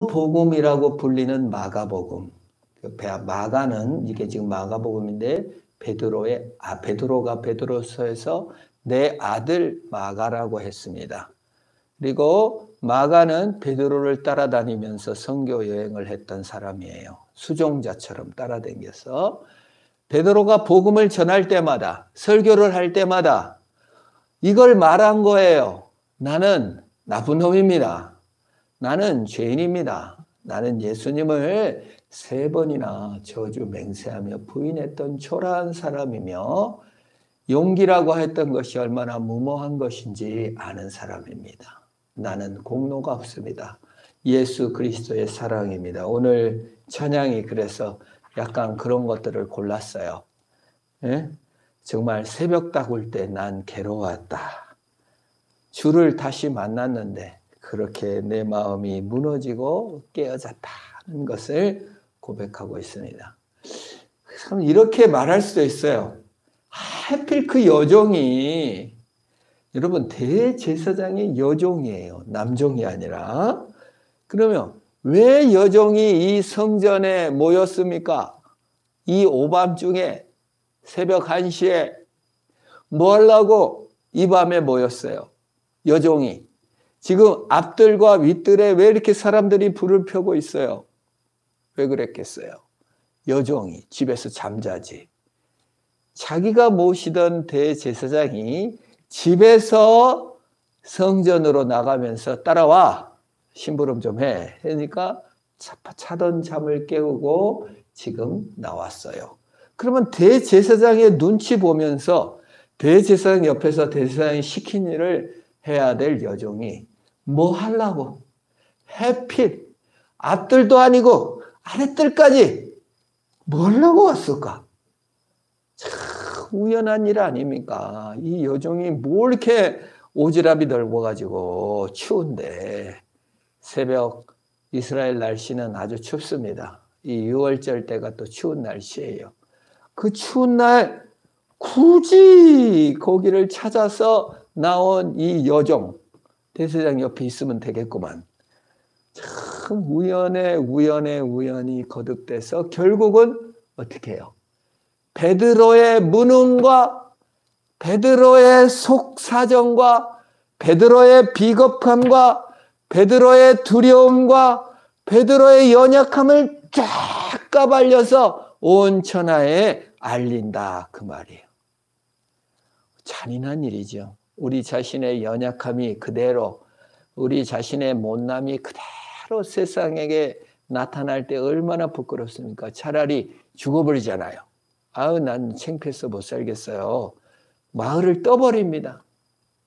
복음이라고 불리는 마가복음. 마가는 이게 지금 마가복음인데 베드로가 베드로서에서 내 아들 마가라고 했습니다. 그리고 마가는 베드로를 따라다니면서 선교 여행을 했던 사람이에요. 수종자처럼 따라다녀서 베드로가 복음을 전할 때마다, 설교를 할 때마다 이걸 말한 거예요. 나는 나쁜 놈입니다. 나는 죄인입니다. 나는 예수님을 3번이나 저주 맹세하며 부인했던 초라한 사람이며 용기라고 했던 것이 얼마나 무모한 것인지 아는 사람입니다. 나는 공로가 없습니다. 예수 그리스도의 사랑입니다. 오늘 찬양이 그래서 약간 그런 것들을 골랐어요. 예? 정말 새벽 다굴 때 난 괴로웠다. 주를 다시 만났는데 그렇게 내 마음이 무너지고 깨어졌다는 것을 고백하고 있습니다. 참 이렇게 말할 수도 있어요. 하필 그 여종이, 여러분 대제사장의 여종이에요. 남종이 아니라. 그러면 왜 여종이 이 성전에 모였습니까? 이 오밤중에 새벽 1시에 뭐 하려고 이 밤에 모였어요? 여종이. 지금 앞들과 윗들에 왜 이렇게 사람들이 불을 펴고 있어요? 왜 그랬겠어요? 여종이 집에서 잠자지. 자기가 모시던 대제사장이 집에서 성전으로 나가면서 따라와 심부름 좀 해. 그러니까 차던 잠을 깨우고 지금 나왔어요. 그러면 대제사장의 눈치 보면서 대제사장 옆에서 대제사장이 시킨 일을 해야 될 여종이 뭐 하려고? 해필 앞들도 아니고 아랫들까지 뭐 하려고 왔을까? 참 우연한 일 아닙니까? 이 여종이 뭐 이렇게 오지랖이 넓어가지고 추운데 새벽 이스라엘 날씨는 아주 춥습니다. 이 6월절 때가 또 추운 날씨예요. 그 추운 날 굳이 거기를 찾아서 나온 이 여종 대제사장 옆에 있으면 되겠구만. 참 우연히 거듭돼서 결국은 어떻게 해요? 베드로의 무능과 베드로의 속사정과 베드로의 비겁함과 베드로의 두려움과 베드로의 연약함을 쫙 까발려서 온 천하에 알린다 그 말이에요. 잔인한 일이죠. 우리 자신의 연약함이 그대로, 우리 자신의 못남이 그대로 세상에게 나타날 때 얼마나 부끄럽습니까? 차라리 죽어버리잖아요. 아우 난 창피해서 못 살겠어요. 마을을 떠버립니다.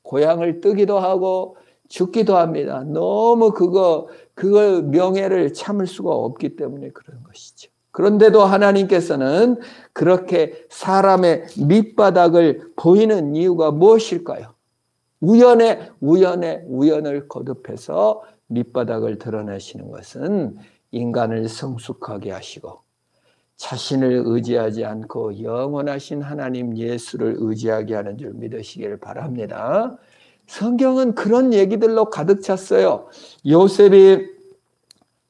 고향을 뜨기도 하고 죽기도 합니다. 너무 그걸 명예를 참을 수가 없기 때문에 그런 것이죠. 그런데도 하나님께서는 그렇게 사람의 밑바닥을 보이는 이유가 무엇일까요? 우연을 거듭해서 밑바닥을 드러내시는 것은 인간을 성숙하게 하시고 자신을 의지하지 않고 영원하신 하나님 예수를 의지하게 하는 줄 믿으시길 바랍니다. 성경은 그런 얘기들로 가득 찼어요. 요셉이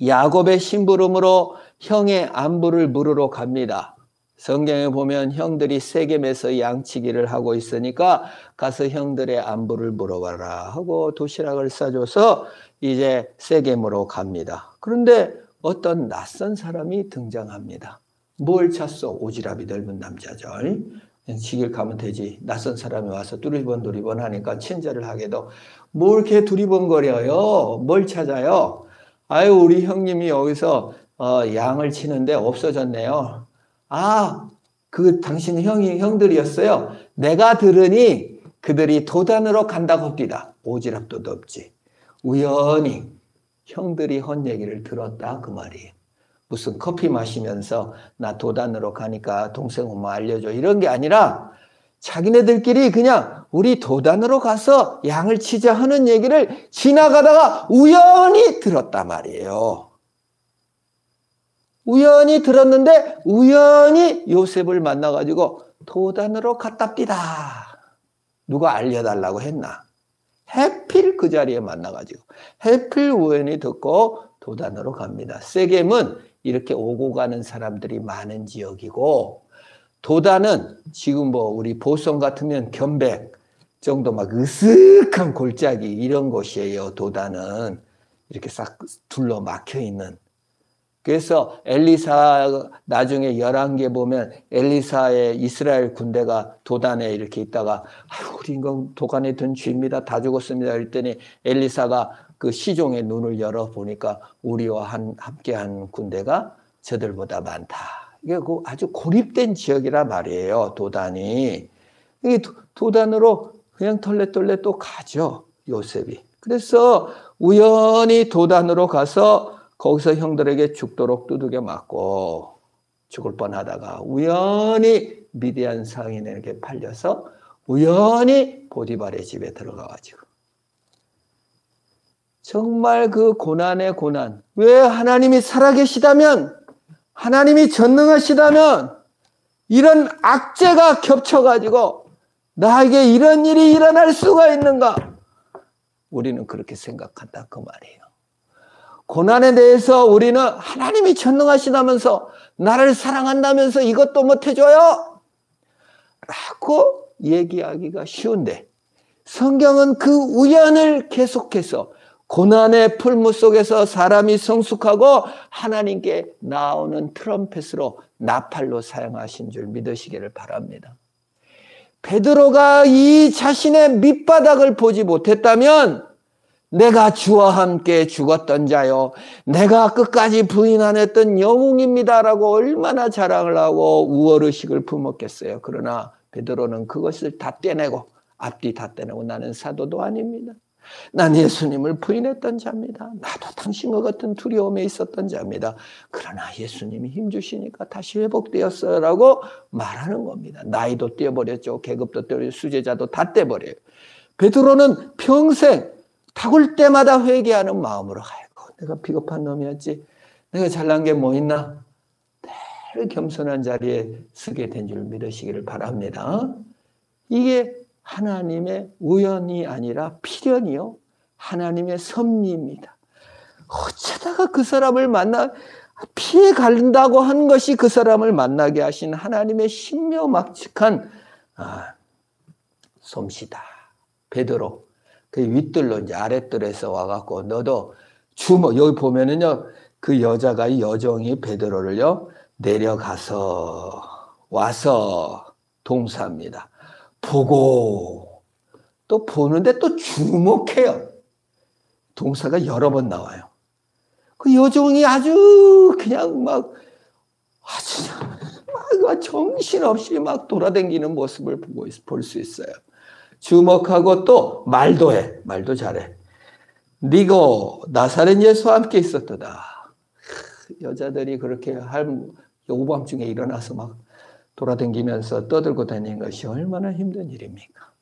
야곱의 심부름으로 형의 안부를 물으러 갑니다. 성경에 보면 형들이 세겜에서 양치기를 하고 있으니까 가서 형들의 안부를 물어봐라 하고 도시락을 싸줘서 이제 세겜으로 갑니다. 그런데 어떤 낯선 사람이 등장합니다. 뭘 찾소? 오지랖이 넓은 남자죠. 지길 가면 되지. 낯선 사람이 와서 두리번 하니까 친절을 하게도 뭘 이렇게 두리번거려요? 뭘 찾아요? 아유 우리 형님이 여기서 양을 치는데 없어졌네요. 아, 그 당신 형들이었어요. 내가 들으니 그들이 도단으로 간다고 합니다. 오지랖도 없지. 우연히 형들이 한 얘기를 들었다 그 말이에요. 무슨 커피 마시면서 나 도단으로 가니까 동생 오면 알려줘 이런 게 아니라 자기네들끼리 그냥 우리 도단으로 가서 양을 치자 하는 얘기를 지나가다가 우연히 들었단 말이에요. 우연히 들었는데 우연히 요셉을 만나가지고 도단으로 갔답니다. 누가 알려달라고 했나? 해필 그 자리에 만나가지고 해필 우연히 듣고 도단으로 갑니다. 세겜은 이렇게 오고 가는 사람들이 많은 지역이고, 도단은 지금 뭐 우리 보성 같으면 견백 정도 막 으슥한 골짜기 이런 곳이에요. 도단은 이렇게 싹 둘러 막혀 있는. 그래서 엘리사 나중에 11개 보면 엘리사의 이스라엘 군대가 도단에 이렇게 있다가 우리 이건 도단에 든 죄입니다. 다 죽었습니다. 그랬더니 엘리사가 그 시종의 눈을 열어보니까 우리와 함께한 군대가 저들보다 많다. 이게 아주 고립된 지역이라 말이에요. 도단이. 이게 도단으로 그냥 털레털레 또 가죠. 요셉이. 그래서 우연히 도단으로 가서 거기서 형들에게 죽도록 두들겨 맞고 죽을 뻔하다가 우연히 미디안 상인에게 팔려서 우연히 보디발의 집에 들어가가지고 정말 그 고난의 고난. 왜 하나님이 살아계시다면, 하나님이 전능하시다면 이런 악재가 겹쳐가지고 나에게 이런 일이 일어날 수가 있는가? 우리는 그렇게 생각한다 그 말이에요. 고난에 대해서 우리는 하나님이 전능하시다면서 나를 사랑한다면서 이것도 못해줘요? 라고 얘기하기가 쉬운데 성경은 그 우연을 계속해서 고난의 풀무 속에서 사람이 성숙하고 하나님께 나오는 트럼펫으로 나팔로 사용하신 줄 믿으시기를 바랍니다. 베드로가 이 자신의 밑바닥을 보지 못했다면 내가 주와 함께 죽었던 자요, 내가 끝까지 부인 안 했던 영웅입니다라고 얼마나 자랑을 하고 우월의식을 품었겠어요. 그러나 베드로는 그것을 다 떼내고 앞뒤 다 떼내고 나는 사도도 아닙니다. 난 예수님을 부인했던 자입니다. 나도 당신과 같은 두려움에 있었던 자입니다. 그러나 예수님이 힘주시니까 다시 회복되었어요 라고 말하는 겁니다. 나이도 떼어버렸죠. 계급도 떼어버렸죠. 수제자도 다 떼버려요. 베드로는 평생 탁올 때마다 회개하는 마음으로 아이고 내가 비겁한 놈이었지. 내가 잘난 게 뭐 있나. 늘 겸손한 자리에 서게 된 줄 믿으시기를 바랍니다. 이게 하나님의 우연이 아니라 필연이요. 하나님의 섭리입니다. 어쩌다가 그 사람을 피해 간다고 한 것이 그 사람을 만나게 하신 하나님의 신묘막측한 솜씨다. 베드로. 그 윗들로 이제 아랫들에서 와갖고 너도 여기 보면은요. 그 여자가 이 여종이 베드로를요. 내려가서 와서 동사입니다. 보고 또 보는데 또 주목해요. 동사가 여러 번 나와요. 그 여종이 아주 그냥 아주 정신없이 막 돌아다니는 모습을 볼 수 있어요. 주목하고 또 말도 해. 말도 잘해. 니고 나사렛 예수와 함께 있었도다. 여자들이 그렇게 오밤중에 일어나서 막 돌아다니면서 떠들고 다니는 것이 얼마나 힘든 일입니까?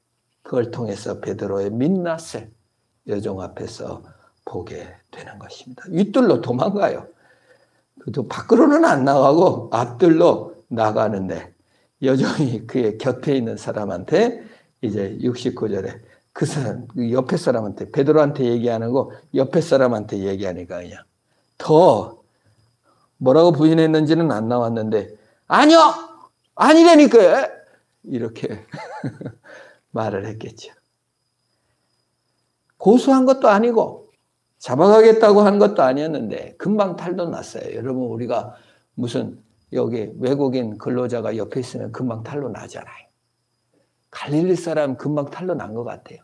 그걸 통해서 베드로의 민낯을 여종 앞에서 보게 되는 것입니다. 윗들로 도망가요. 그래도 밖으로는 안 나가고 앞들로 나가는데 여종이 그의 곁에 있는 사람한테 이제 69절에 그 사람, 옆에 사람한테 베드로한테 얘기하는 거 옆에 사람한테 얘기하니까 그냥 더 뭐라고 부인했는지는 안 나왔는데 아니요! 아니라니까! 이렇게 말을 했겠죠. 고소한 것도 아니고 잡아가겠다고 한 것도 아니었는데 금방 탈도 났어요. 여러분 우리가 무슨 여기 외국인 근로자가 옆에 있으면 금방 탈로 나잖아요. 갈릴리 사람 금방 탈로 난 것 같아요.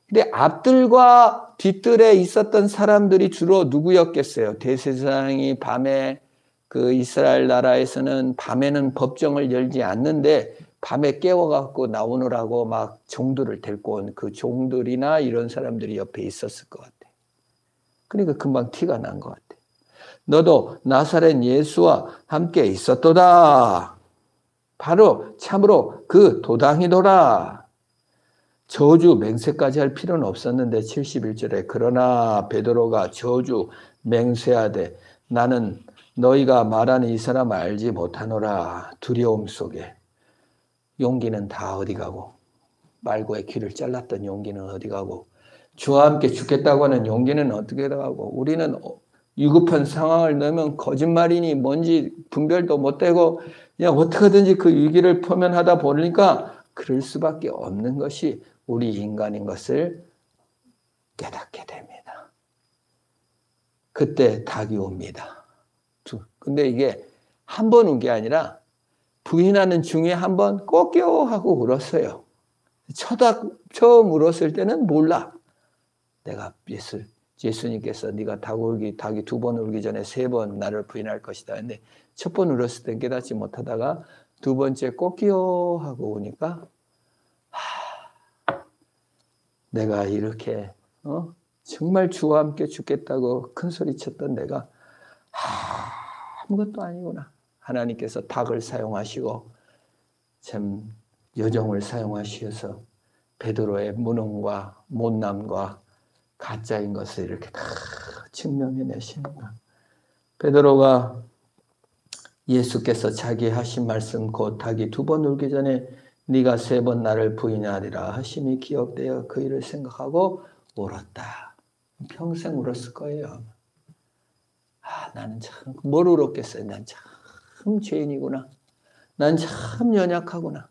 근데 앞들과 뒷들에 있었던 사람들이 주로 누구였겠어요? 대제사장이 밤에 그 이스라엘 나라에서는 밤에는 법정을 열지 않는데 밤에 깨워갖고 나오느라고 막 종들을 데리고 온 그 종들이나 이런 사람들이 옆에 있었을 것 같아요. 그러니까 금방 티가 난 것 같아요. 너도 나사렛 예수와 함께 있었도다. 바로 참으로 그 도당이더라. 저주 맹세까지 할 필요는 없었는데 71절에 그러나 베드로가 저주 맹세하되 나는 너희가 말하는 이 사람 알지 못하노라. 두려움 속에 용기는 다 어디 가고 말고의 귀를 잘랐던 용기는 어디 가고 주와 함께 죽겠다고 하는 용기는 어떻게 가고 우리는 위급한 상황을 넣으면 거짓말이니 뭔지 분별도 못되고 그냥 어떻게든지 그 위기를 포면하다 보니까 그럴 수밖에 없는 것이 우리 인간인 것을 깨닫게 됩니다. 그때 닭이 옵니다. 근데 이게 한 번 온 게 아니라 부인하는 중에 한 번 꼬끼요 하고 울었어요. 처음 울었을 때는 몰라. 내가 예수님께서 네가 닭이 두 번 울기 전에 세 번 나를 부인할 것이다. 근데 첫 번 울었을 땐 깨닫지 못하다가 두 번째 꼬끼요 하고 우니까 내가 이렇게 정말 주와 함께 죽겠다고 큰 소리 쳤던 내가 아무것도 아니구나. 하나님께서 닭을 사용하시고 참 여정을 사용하셔서 베드로의 무능과 못남과 가짜인 것을 이렇게 다 증명해내시는 거야. 베드로가 예수께서 자기 하신 말씀 곧 닭이 두 번 울기 전에 네가 세 번 나를 부인하리라 하심이 기억되어 그 일을 생각하고 울었다. 평생 울었을 거예요. 나는 참 뭘 울었겠어요. 난 참 죄인이구나. 난 참 연약하구나.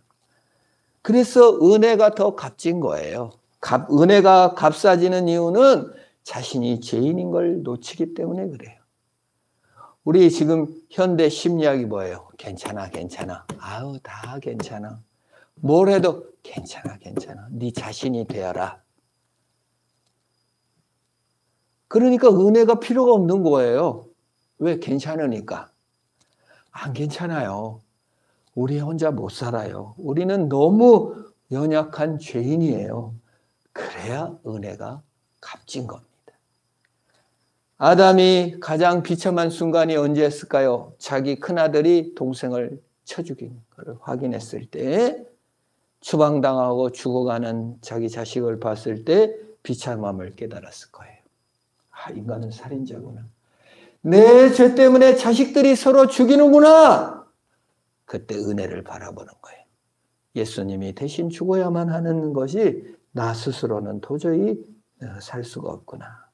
그래서 은혜가 더 값진 거예요. 은혜가 값싸지는 이유는 자신이 죄인인 걸 놓치기 때문에 그래요. 우리 지금 현대 심리학이 뭐예요? 괜찮아, 괜찮아. 아우, 다 괜찮아. 뭘 해도 괜찮아, 괜찮아. 네 자신이 되어라. 그러니까 은혜가 필요가 없는 거예요. 왜? 괜찮으니까. 안 괜찮아요. 우리 혼자 못 살아요. 우리는 너무 연약한 죄인이에요. 그래야 은혜가 값진 겁니다. 아담이 가장 비참한 순간이 언제였을까요? 자기 큰아들이 동생을 쳐 죽인 것을 확인했을 때, 추방당하고 죽어가는 자기 자식을 봤을 때 비참함을 깨달았을 거예요. 인간은 살인자구나. 내 죄 때문에 자식들이 서로 죽이는구나. 그때 은혜를 바라보는 거예요. 예수님이 대신 죽어야만 하는 것이 나 스스로는 도저히 살 수가 없구나.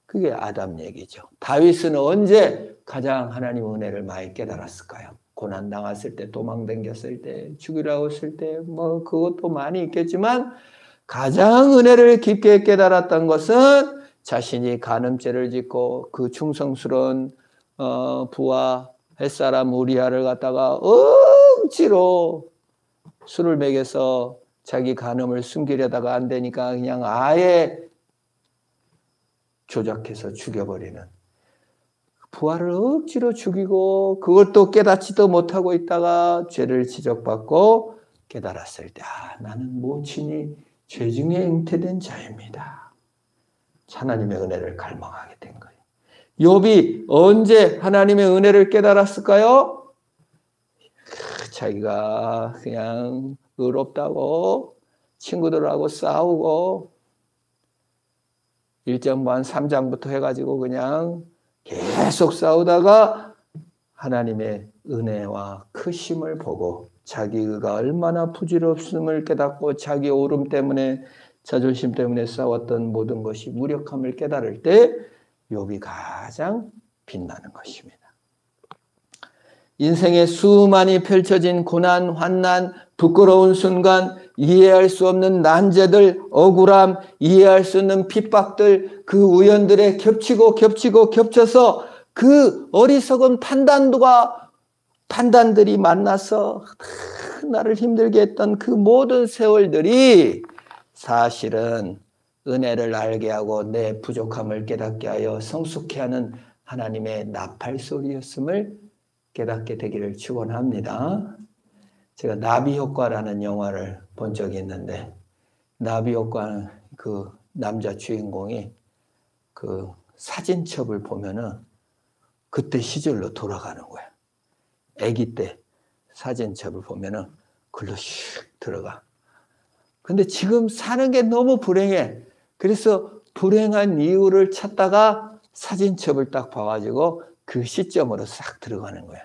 그게 아담 얘기죠. 다윗은 언제 가장 하나님 은혜를 많이 깨달았을까요? 고난당했을 때, 도망다녔을 때, 죽이라고 했을 때, 그것도 많이 있겠지만 가장 은혜를 깊게 깨달았던 것은 자신이 간음죄를 짓고 그 충성스러운 부하 햇사람 우리아를 갖다가 억지로 술을 먹여서 자기 간음을 숨기려다가 안 되니까 그냥 아예 조작해서 죽여버리는 부하를 억지로 죽이고 그것도 깨닫지도 못하고 있다가 죄를 지적받고 깨달았을 때 나는 모친이 죄 중에 잉태된 자입니다. 하나님의 은혜를 갈망하게 된 거예요. 욥이 언제 하나님의 은혜를 깨달았을까요? 자기가 그냥 의롭다고 친구들하고 싸우고 1장반 3장부터 해가지고 그냥 계속 싸우다가 하나님의 은혜와 크심을 보고 자기가 얼마나 부질없음을 깨닫고 자기 오름 때문에 자존심 때문에 싸웠던 모든 것이 무력함을 깨달을 때 욥이 가장 빛나는 것입니다. 인생에 수많이 펼쳐진 고난, 환난, 부끄러운 순간, 이해할 수 없는 난제들, 억울함, 이해할 수 없는 핍박들, 그 우연들에 겹쳐서 그 어리석은 판단들이 만나서 나를 힘들게 했던 그 모든 세월들이 사실은 은혜를 알게 하고 내 부족함을 깨닫게 하여 성숙케 하는 하나님의 나팔소리였음을 깨닫게 되기를 축원합니다. 제가 나비효과라는 영화를 본 적이 있는데 나비효과는 그 남자 주인공이 그 사진첩을 보면은 그때 시절로 돌아가는 거야. 아기 때 사진첩을 보면은 글로 슉 들어가. 근데 지금 사는 게 너무 불행해. 그래서 불행한 이유를 찾다가 사진첩을 딱 봐가지고 그 시점으로 싹 들어가는 거야.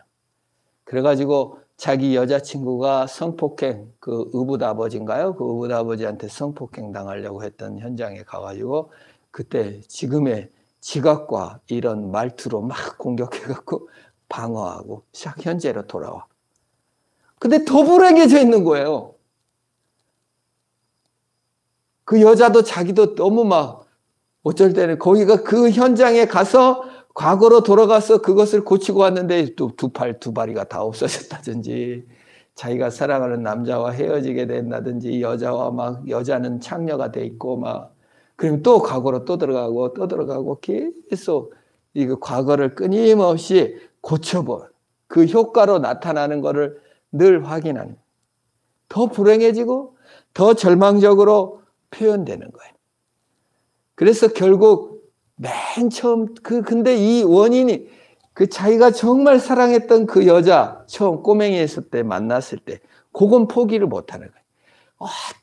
그래가지고 자기 여자친구가 성폭행, 그 의붓아버지인가요? 그 의붓아버지한테 성폭행 당하려고 했던 현장에 가가지고 그때 지금의 지각과 이런 말투로 막 공격해갖고 방어하고 싹 현재로 돌아와. 근데 더 불행해져 있는 거예요. 그 여자도 자기도 너무 막 어쩔 때는 거기가 그 현장에 가서 과거로 돌아가서 그것을 고치고 왔는데 또 두 발이가 다 없어졌다든지 자기가 사랑하는 남자와 헤어지게 된다든지 여자는 창녀가 돼 있고 막 그럼 또 과거로 또 들어가고 계속 이거 과거를 끊임없이 고쳐볼 그 효과로 나타나는 것을 늘 확인하는 더 불행해지고 더 절망적으로 표현되는 거예요. 그래서 결국 맨 처음 근데 이 원인이 그 자기가 정말 사랑했던 그 여자 처음 꼬맹이 있을 때 만났을 때 그건 포기를 못하는 거예요.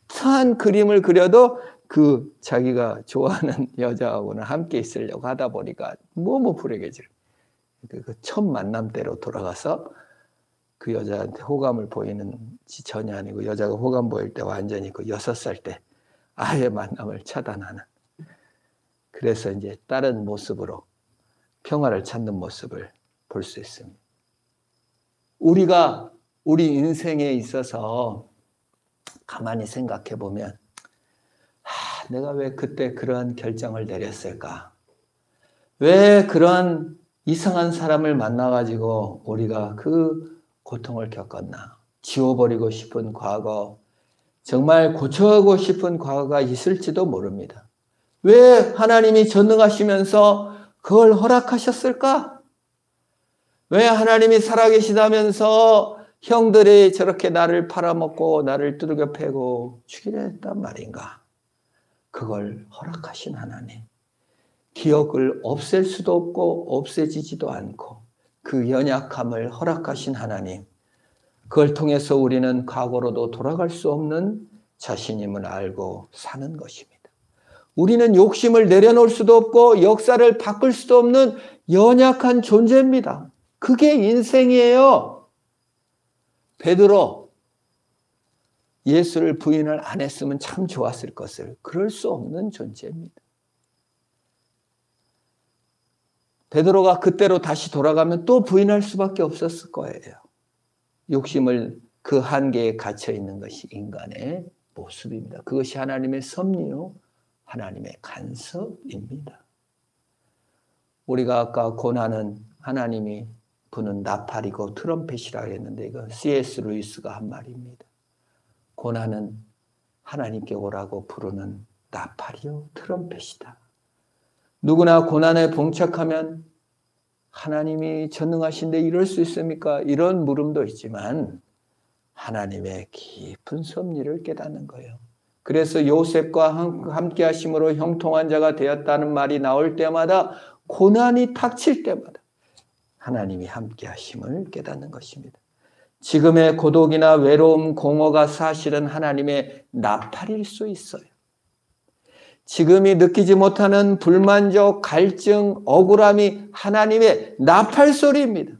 어떠한 그림을 그려도 그 자기가 좋아하는 여자하고는 함께 있으려고 하다 보니까 너무 불행해지는 그 첫 만남 때로 돌아가서 그 여자한테 호감을 보이는 전혀 아니고 여자가 호감 보일 때 완전히 그 6살 때 아예 만남을 차단하는 그래서 이제 다른 모습으로 평화를 찾는 모습을 볼 수 있습니다. 우리가 우리 인생에 있어서 가만히 생각해 보면 내가 왜 그때 그러한 결정을 내렸을까? 왜 그러한 이상한 사람을 만나가지고 우리가 그 고통을 겪었나? 지워버리고 싶은 과거, 정말 고쳐하고 싶은 과거가 있을지도 모릅니다. 왜 하나님이 전능하시면서 그걸 허락하셨을까? 왜 하나님이 살아계시다면서 형들이 저렇게 나를 팔아먹고 나를 두들겨 패고 죽이려 했단 말인가? 그걸 허락하신 하나님. 기억을 없앨 수도 없고 없애지지도 않고 그 연약함을 허락하신 하나님. 그걸 통해서 우리는 과거로도 돌아갈 수 없는 자신임을 알고 사는 것입니다. 우리는 욕심을 내려놓을 수도 없고 역사를 바꿀 수도 없는 연약한 존재입니다. 그게 인생이에요. 베드로 예수를 부인을 안 했으면 참 좋았을 것을 그럴 수 없는 존재입니다. 베드로가 그때로 다시 돌아가면 또 부인할 수밖에 없었을 거예요. 욕심을 그 한계에 갇혀 있는 것이 인간의 모습입니다. 그것이 하나님의 섭리요, 하나님의 간섭입니다. 우리가 아까 고난은 하나님이 부는 나팔이고 트럼펫이라고 했는데 이건 C.S. 루이스가 한 말입니다. 고난은 하나님께 오라고 부르는 나팔이요, 트럼펫이다. 누구나 고난에 봉착하면 하나님이 전능하신데 이럴 수 있습니까? 이런 물음도 있지만 하나님의 깊은 섭리를 깨닫는 거예요. 그래서 요셉과 함께 하심으로 형통한 자가 되었다는 말이 나올 때마다 고난이 닥칠 때마다 하나님이 함께 하심을 깨닫는 것입니다. 지금의 고독이나 외로움, 공허가 사실은 하나님의 나팔일 수 있어요. 지금이 느끼지 못하는 불만족, 갈증, 억울함이 하나님의 나팔 소리입니다.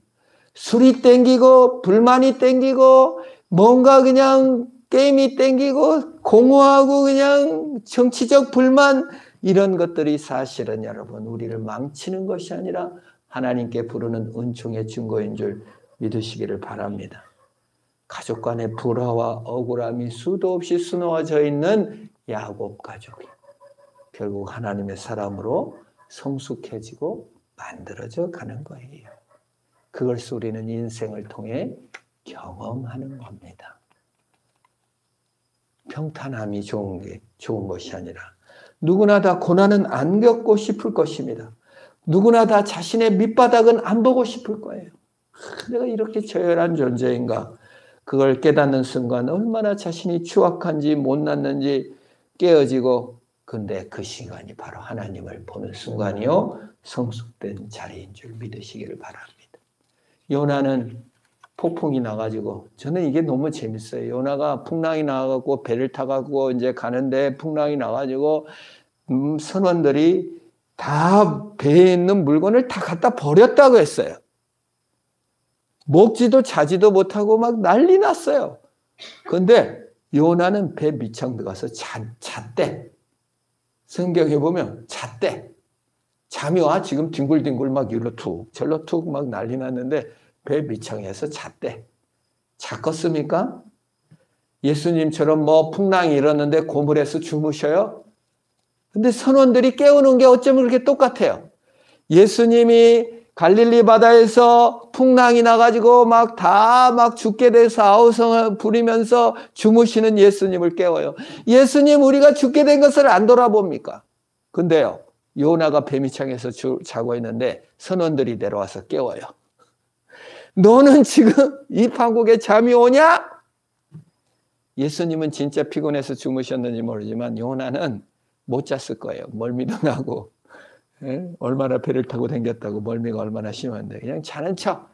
술이 땡기고 불만이 땡기고 뭔가 그냥 게임이 땡기고 공허하고 그냥 정치적 불만 이런 것들이 사실은 여러분 우리를 망치는 것이 아니라 하나님께 부르는 은총의 증거인 줄 믿으시기를 바랍니다. 가족 간의 불화와 억울함이 수도 없이 수놓아져 있는 야곱 가족이 결국 하나님의 사람으로 성숙해지고 만들어져 가는 거예요. 그것을 우리는 인생을 통해 경험하는 겁니다. 평탄함이 좋은 것이 아니라 누구나 다 고난은 안 겪고 싶을 것입니다. 누구나 다 자신의 밑바닥은 안 보고 싶을 거예요. 내가 이렇게 저열한 존재인가? 그걸 깨닫는 순간 얼마나 자신이 추악한지 못났는지 깨어지고 근데 그 시간이 바로 하나님을 보는 순간이요. 성숙된 자리인 줄 믿으시기를 바랍니다. 요나는 폭풍이 나가지고 저는 이게 너무 재밌어요. 요나가 풍랑이 나가고 배를 타가고 이제 가는데 풍랑이 나가지고 선원들이 다 배에 있는 물건을 다 갖다 버렸다고 했어요. 먹지도 자지도 못하고 막 난리 났어요. 그런데 요나는 배 밑창 들어가서 잤대. 성경에 보면 잤대. 잠이 와. 지금 뒹굴뒹굴 막 일로 툭 절로 툭 막 난리 났는데 배 밑창에서 잤대. 잤겠습니까? 예수님처럼 뭐 풍랑이 일었는데 고물에서 주무셔요? 근데 선원들이 깨우는 게 어쩌면 그렇게 똑같아요. 예수님이 갈릴리 바다에서 풍랑이 나가지고 막 다 막 죽게 돼서 아우성을 부리면서 주무시는 예수님을 깨워요. 예수님 우리가 죽게 된 것을 안 돌아봅니까? 근데요, 요나가 뱀이창에서 자고 있는데 선원들이 내려와서 깨워요. 너는 지금 이 판국에 잠이 오냐? 예수님은 진짜 피곤해서 주무셨는지 모르지만 요나는 못 잤을 거예요. 멀미도 나고. 얼마나 배를 타고 다녔다고 멀미가 얼마나 심한데 그냥 자는 척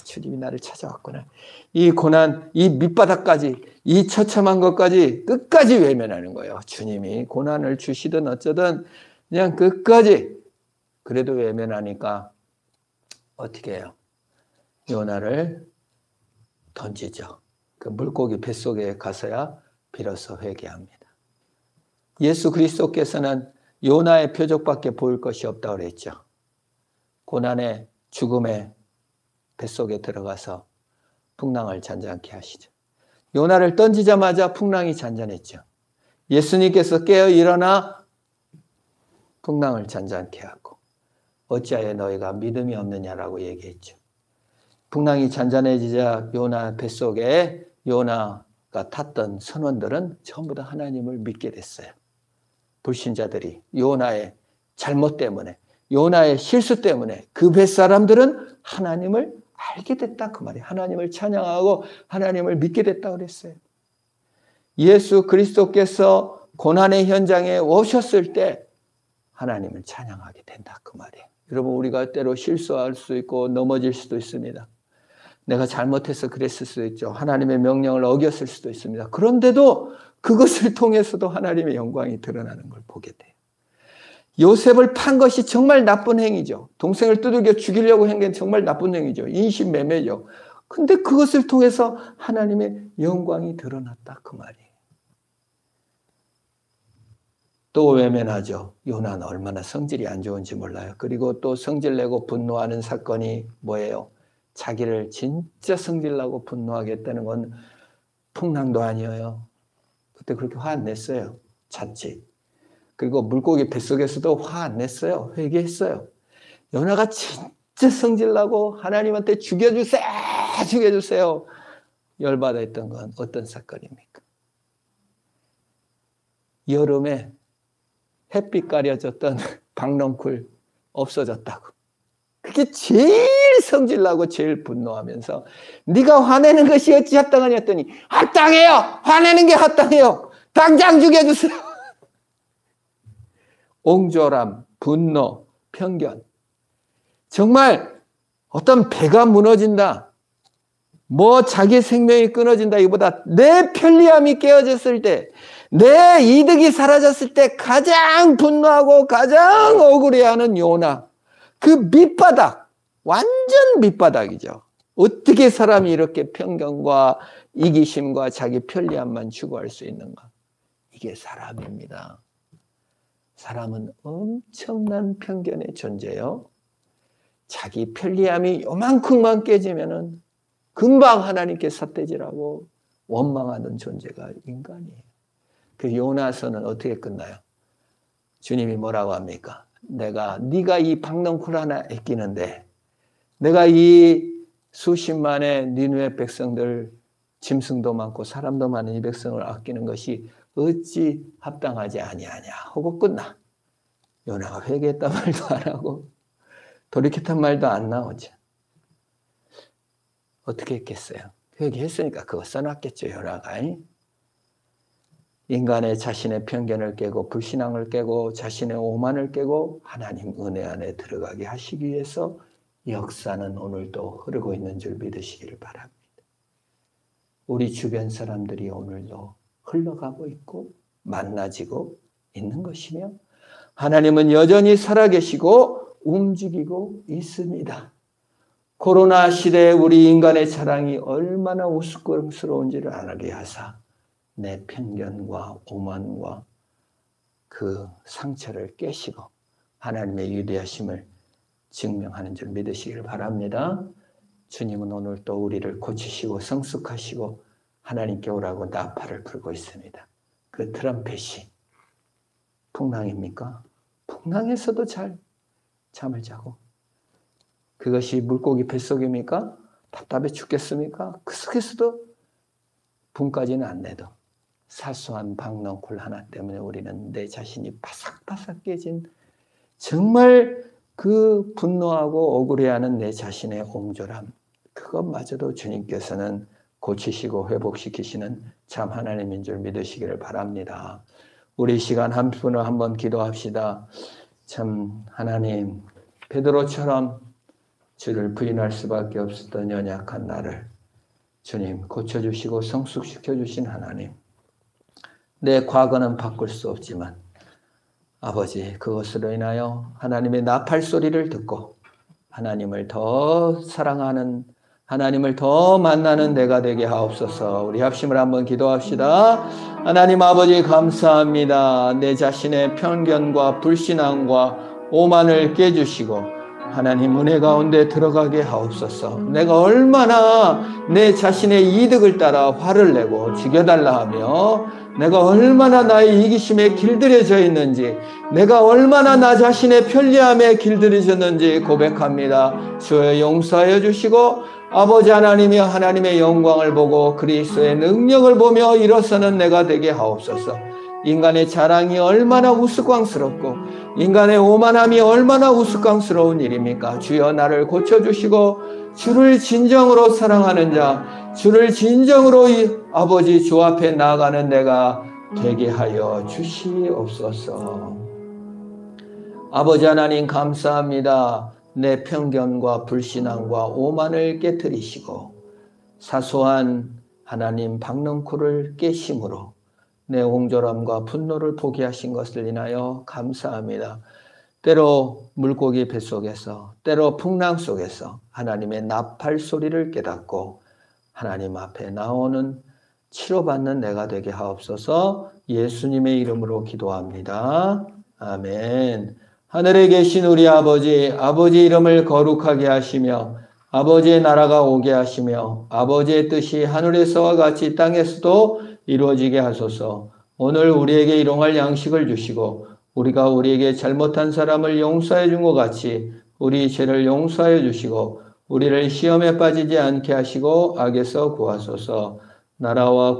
주님이 나를 찾아왔구나. 이 고난, 이 밑바닥까지, 이 처참한 것까지 끝까지 외면하는 거예요. 주님이 고난을 주시든 어쩌든 그냥 끝까지. 그래도 외면하니까 어떻게 해요? 요나를 던지죠. 그 물고기 뱃속에 가서야 비로소 회개합니다. 예수 그리스도께서는 요나의 표적밖에 보일 것이 없다고 그랬죠. 고난의 죽음의 뱃속에 들어가서 풍랑을 잔잔케 하시죠. 요나를 던지자마자 풍랑이 잔잔했죠. 예수님께서 깨어 일어나 풍랑을 잔잔케 하고 어찌하여 너희가 믿음이 없느냐라고 얘기했죠. 풍랑이 잔잔해지자 요나 뱃속에 요나가 탔던 선원들은 전부 다 하나님을 믿게 됐어요. 불신자들이 요나의 잘못 때문에 요나의 실수 때문에 그 뱃사람들은 하나님을 알게 됐다 그 말이에요. 하나님을 찬양하고 하나님을 믿게 됐다 그랬어요. 예수 그리스도께서 고난의 현장에 오셨을 때 하나님을 찬양하게 된다 그 말이에요. 여러분 우리가 때로 실수할 수 있고 넘어질 수도 있습니다. 내가 잘못해서 그랬을 수도 있죠. 하나님의 명령을 어겼을 수도 있습니다. 그런데도 그것을 통해서도 하나님의 영광이 드러나는 걸 보게 돼요. 요셉을 판 것이 정말 나쁜 행위죠. 동생을 두들겨 죽이려고 한 게 정말 나쁜 행위죠. 인신매매죠. 근데 그것을 통해서 하나님의 영광이 드러났다 그 말이에요. 또 외면하죠. 요나는 얼마나 성질이 안 좋은지 몰라요. 그리고 또 성질내고 분노하는 사건이 뭐예요? 자기를 진짜 성질나고 분노하게 했다는 건 풍랑도 아니에요. 그때 그렇게 화 안 냈어요. 잤지. 그리고 물고기 뱃속에서도 화 안 냈어요. 회개했어요. 요나가 진짜 성질나고 하나님한테 죽여주세요. 죽여주세요. 열받아 했던 건 어떤 사건입니까? 여름에 햇빛 가려졌던 박넝쿨 없어졌다고. 그게 제일 성질나고 제일 분노하면서 네가 화내는 것이 어찌 합당하냐 했더니 합당해요. 화내는 게 합당해요. 당장 죽여주세요. 옹졸함, 분노, 편견. 정말 어떤 배가 무너진다. 뭐 자기 생명이 끊어진다 이보다 내 편리함이 깨어졌을 때, 내 이득이 사라졌을 때 가장 분노하고 가장 억울해하는 요나. 그 밑바닥, 완전 밑바닥이죠. 어떻게 사람이 이렇게 편견과 이기심과 자기 편리함만 추구할 수 있는가? 이게 사람입니다. 사람은 엄청난 편견의 존재요. 자기 편리함이 요만큼만 깨지면은 금방 하나님께 삿대질하고 원망하는 존재가 인간이에요. 그 요나서는 어떻게 끝나요? 주님이 뭐라고 합니까? 네가 이 박넝쿨 하나 아끼는데, 내가 이 수십만의 니느웨 백성들, 짐승도 많고 사람도 많은 이 백성을 아끼는 것이 어찌 합당하지 아니하냐 하고 끝나. 요나가 회개했단 말도 안 하고 돌이켰단 말도 안 나오죠. 어떻게 했겠어요? 회개했으니까 그거 써놨겠죠, 요나가. 인간의 자신의 편견을 깨고 불신앙을 깨고 자신의 오만을 깨고 하나님 은혜 안에 들어가게 하시기 위해서 역사는 오늘도 흐르고 있는 줄 믿으시기를 바랍니다. 우리 주변 사람들이 오늘도 흘러가고 있고 만나지고 있는 것이며 하나님은 여전히 살아계시고 움직이고 있습니다. 코로나 시대에 우리 인간의 자랑이 얼마나 우스꽝스러운지를 알게 하사 내 편견과 오만과 그 상처를 깨시고 하나님의 위대하심을 증명하는 줄 믿으시길 바랍니다. 주님은 오늘 또 우리를 고치시고 성숙하시고 하나님께 오라고 나팔을 불고 있습니다. 그 트럼펫이 풍랑입니까? 풍랑에서도 잘 잠을 자고, 그것이 물고기 뱃속입니까? 답답해 죽겠습니까? 그 속에서도 분까지는 안 내도 사소한 박넝쿨 하나 때문에 우리는 내 자신이 바삭바삭 깨진, 정말 그 분노하고 억울해하는 내 자신의 옹졸함, 그것마저도 주님께서는 고치시고 회복시키시는 참 하나님인 줄 믿으시기를 바랍니다. 우리 시간 한 분을 한번 기도합시다. 참 하나님, 베드로처럼 주를 부인할 수밖에 없었던 연약한 나를 주님 고쳐주시고 성숙시켜주신 하나님, 내 과거는 바꿀 수 없지만 아버지, 그것으로 인하여 하나님의 나팔 소리를 듣고 하나님을 더 사랑하는, 하나님을 더 만나는 내가 되게 하옵소서. 우리 합심을 한번 기도합시다. 하나님 아버지 감사합니다. 내 자신의 편견과 불신앙과 오만을 깨주시고 하나님 은혜 가운데 들어가게 하옵소서. 내가 얼마나 내 자신의 이득을 따라 화를 내고 죽여달라 하며, 내가 얼마나 나의 이기심에 길들여져 있는지, 내가 얼마나 나 자신의 편리함에 길들여졌는지 고백합니다. 주여 용서하여 주시고 아버지 하나님이 하나님의 영광을 보고 그리스도의 능력을 보며 일어서는 내가 되게 하옵소서. 인간의 자랑이 얼마나 우스꽝스럽고 인간의 오만함이 얼마나 우스꽝스러운 일입니까? 주여 나를 고쳐주시고 주를 진정으로 사랑하는 자, 주를 진정으로 아버지 주 앞에 나아가는 내가 되게 하여 주시옵소서. 아버지 하나님 감사합니다. 내 편견과 불신앙과 오만을 깨뜨리시고 사소한 하나님 박넝쿨을 깨심으로 내 옹졸함과 분노를 포기하신 것을 인하여 감사합니다. 때로 물고기 뱃속에서, 때로 풍랑 속에서 하나님의 나팔 소리를 깨닫고 하나님 앞에 나오는 치료받는 내가 되게 하옵소서. 예수님의 이름으로 기도합니다. 아멘. 하늘에 계신 우리 아버지, 아버지 이름을 거룩하게 하시며 아버지의 나라가 오게 하시며 아버지의 뜻이 하늘에서와 같이 땅에서도 이루어지게 하소서. 오늘 우리에게 일용할 양식을 주시고 우리가 우리에게 잘못한 사람을 용서해 준 것 같이 우리 죄를 용서해 주시고 우리를 시험에 빠지지 않게 하시고 악에서 구하소서. 나라와